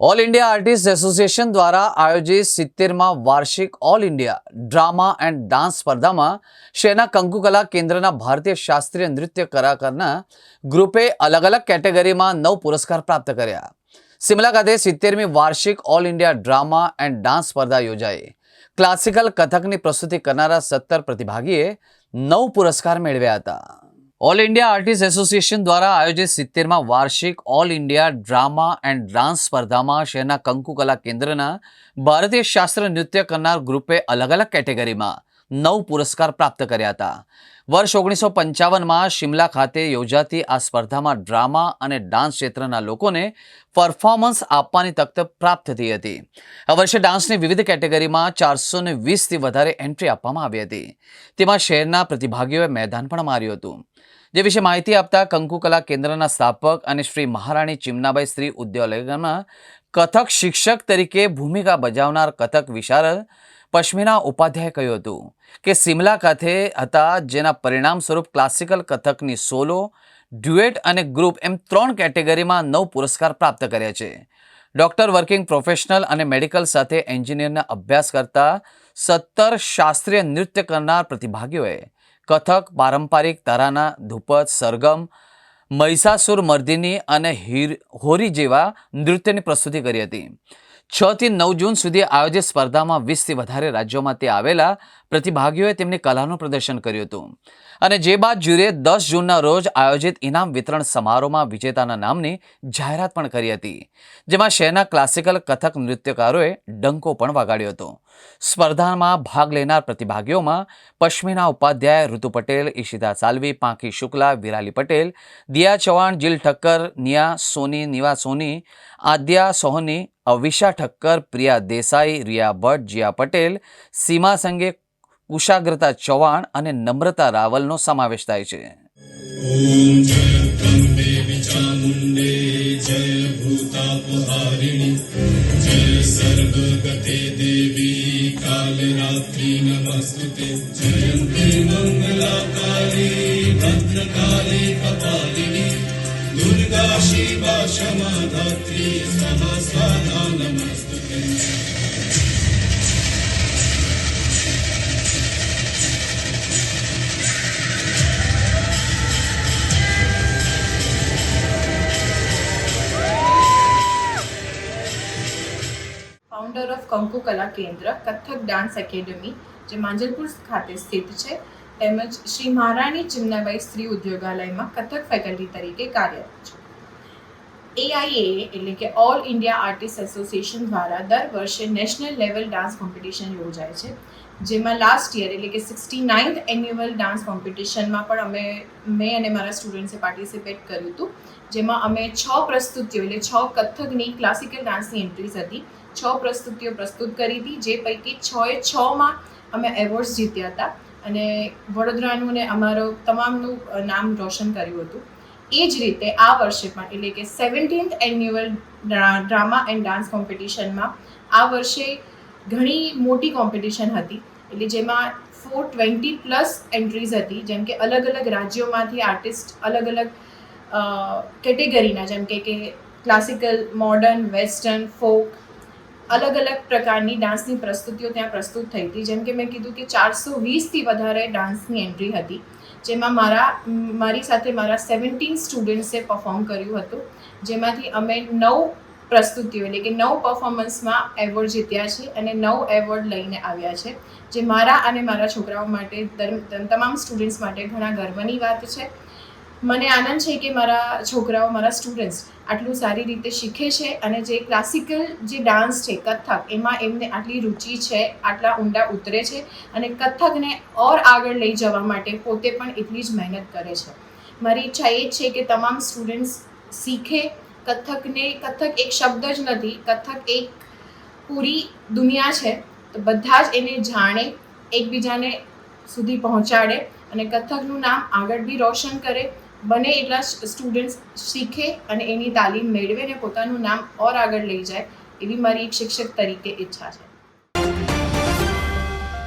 All India artist association દ્વારા આયોજિત 70માં વાર્ષિક all India drama and dance સ્પર્ધામાં શહેરના કંકુકલા કેન્દ્રના ભારતીય શાસ્ત્રીય નૃત્ય કલાકારના ગ્રુપે અલગ અલગ કેટેગરીમાં 9 પુરસ્કાર પ્રાપ્ત કર્યા. સિમલા ખાતે 70મી વાર્ષિક all India drama and dance સ્પર્ધા યોજાઈ. ક્લાસિકલ કથકની પ્રસ્તુતિ કરનારા 17 પ્રતિભાગીએ 9 પુરસ્કાર મેળવ્યા હતા. ઓલ ઇન્ડિયા આર્ટિસ્ટ એસોસિએશન દ્વારા આયોજિત 70માં વાર્ષિક all India drama and dance સ્પર્ધામાં શહેરના કંકુકલા કેન્દ્રના ભારતીય શાસ્ત્રીય નૃત્ય કરનાર ગ્રુપે અલગ અલગ કેટેગરીમાં 9 પુરસ્કાર પ્રાપ્ત કર્યા હતા. વર્ષ 1955માં શિમલા ખાતે યોજાતી આ સ્પર્ધામાં ડ્રામા અને ડાન્સ ક્ષેત્રના લોકોને પરફોર્મન્સ આપવાની તક પ્રાપ્ત થતી હતી. આ વર્ષે ડાન્સની વિવિધ કેટેગરીમાં 420થી વધારે એન્ટ્રી આપવામાં આવી હતી. તેમાં શહેરના પ્રતિભાગીઓએ મેદાન પણ માર્યું હતું. જે વિશે માહિતી આપતા કંકુકલા કેન્દ્રના સ્થાપક અને શ્રી મહારાણી ચિમનાબાઈ શ્રી ઉદ્યોગમાં કથક શિક્ષક તરીકે ભૂમિકા બજાવનાર કથક વિશારદ પશ્મિના ઉપાધ્યાયે કહ્યું હતું કે સિમલા ખાતે હતા, જેના પરિણામ સ્વરૂપ ક્લાસિકલ કથકની સોલો, ડ્યુએટ અને ગ્રુપ એમ 3 કેટેગરીમાં 9 પુરસ્કાર પ્રાપ્ત કર્યા છે. ડોક્ટર, વર્કિંગ પ્રોફેશનલ અને મેડિકલ સાથે એન્જિનિયરના અભ્યાસ કરતા 17 શાસ્ત્રીય નૃત્ય કરનાર પ્રતિભાગીઓએ કથક, પારંપરિક તરાના, ધુપદ, સરગમ, મહિષાસુર મર્દિની અને હોરી જેવા નૃત્યની પ્રસ્તુતિ કરી હતી. 6 થી 9 જૂન સુધી આયોજિત સ્પર્ધામાં 20થી વધારે રાજ્યોમાંથી આવેલા પ્રતિભાગીઓએ તેમની કલાનું પ્રદર્શન કર્યું હતું અને જે બાદ જ્યુરીએ 10 જૂનના રોજ આયોજિત ઇનામ વિતરણ સમારોહમાં વિજેતાના નામની જાહેરાત પણ કરી હતી, જેમાં શહેરના ક્લાસિકલ કથક નૃત્યકારોએ ડંકો પણ વગાડ્યો હતો. સ્પર્ધામાં ભાગ લેનાર પ્રતિભાગીઓમાં પશ્મિના ઉપાધ્યાય, ઋતુ પટેલ, ઈશિતા સાલ્વી, પાંખી શુક્લા, વિરાલી પટેલ, દિયા ચૌહાણ, જીલ ઠક્કર, નિયા સોની, નિવા સોની, આદ્યા સોહની, અવિશા ઠક્કર, પ્રિયા દેસાઈ, રિયા ભટ્ટ, જીયા પટેલ, સીમા સંગે, કુશાગ્રતા ચૌહાણ અને નમ્રતા રાવલનો સમાવેશ થાય છે. दुर्गा शिवा क्षमा धात्री सहस्राधा नमस्तुते. ફાઉન્ડર ઓફ કંકુકલા કેન્દ્ર કથક ડાન્સ એકેડમી, જે માંજલપુર ખાતે સ્થિત છે, તેમજ શ્રી મહારાણી ચિમનાબાઈ સ્ત્રી ઉદ્યોગાલયમાં કથક ફેકલ્ટી તરીકે કાર્યરત છે. AIAA એટલે કે ઓલ ઇન્ડિયા આર્ટિસ્ટ એસોસિએશન દ્વારા દર વર્ષે નેશનલ લેવલ ડાન્સ કોમ્પિટિશન યોજાય છે, જેમાં લાસ્ટ યર એટલે કે 69th એન્યુઅલ ડાન્સ કોમ્પિટિશનમાં પણ મેં અને મારા સ્ટુડન્ટ્સે પાર્ટિસિપેટ કર્યું હતું, જેમાં અમે 6 પ્રસ્તુતિઓ એટલે 6 કથકની ક્લાસિકલ ડાન્સની એન્ટ્રીઝ હતી, 6 પ્રસ્તુતિઓ પ્રસ્તુત કરી હતી, જે પૈકી 6માં અમે એવોર્ડ્સ જીત્યા હતા અને વડોદરાનું ને અમારો તમામનું નામ રોશન કર્યું હતું. એ જ રીતે આ વર્ષે પણ એટલે કે 17th annual drama and dance કોમ્પિટિશનમાં આ વર્ષે ઘણી મોટી કોમ્પિટિશન હતી, એટલે જેમાં 420+ એન્ટ્રીઝ હતી, જેમ કે અલગ અલગ રાજ્યોમાંથી આર્ટિસ્ટ અલગ અલગ કેટેગરીના, જેમ કે ક્લાસિકલ, મોડર્ન, વેસ્ટર્ન, ફોક, અલગ અલગ પ્રકારની ડાન્સની પ્રસ્તુતિઓ ત્યાં પ્રસ્તુત થઈ હતી. જેમ કે મેં કીધું કે 420થી વધારે ડાન્સની એન્ટ્રી હતી, જેમાં મારી સાથે મારા 17 સ્ટુડન્ટ્સે પરફોર્મ કર્યું હતું, જેમાંથી અમે 9 પ્રસ્તુતિઓ એટલે કે 9 પરફોર્મન્સમાં એવોર્ડ જીત્યા છે અને 9 એવોર્ડ લઈને આવ્યા છે, જે મારા અને મારા છોકરાઓ માટે, તમામ સ્ટુડન્ટ્સ માટે ઘણા ગર્વની વાત છે. મને આનંદ છે કે મારા છોકરાઓ, મારા સ્ટુડન્ટ્સ આટલું સારી રીતે શીખે છે અને જે ક્લાસિકલ જે ડાન્સ છે કથક, એમાં એમને આટલી રુચિ છે, આટલા ઊંડા ઉતરે છે અને કથકને ઓર આગળ લઈ જવા માટે પોતે પણ એટલી જ મહેનત કરે છે. મારી ઈચ્છા એ જ છે કે તમામ સ્ટુડન્ટ્સ શીખે કથકને. કથક એક શબ્દ જ નથી, કથક એક પૂરી દુનિયા છે, તો બધા જ એને જાણે, એકબીજાને સુધી પહોંચાડે અને કથકનું નામ આગળ બી રોશન કરે. બને એટલા સ્ટુડન્ટ્સ શીખે અને એની તાલીમ મેળવે અને પોતાનું નામ ઓર આગળ લઈ જાય, એવી મારી એક શિક્ષક તરીકે ઈચ્છા છે.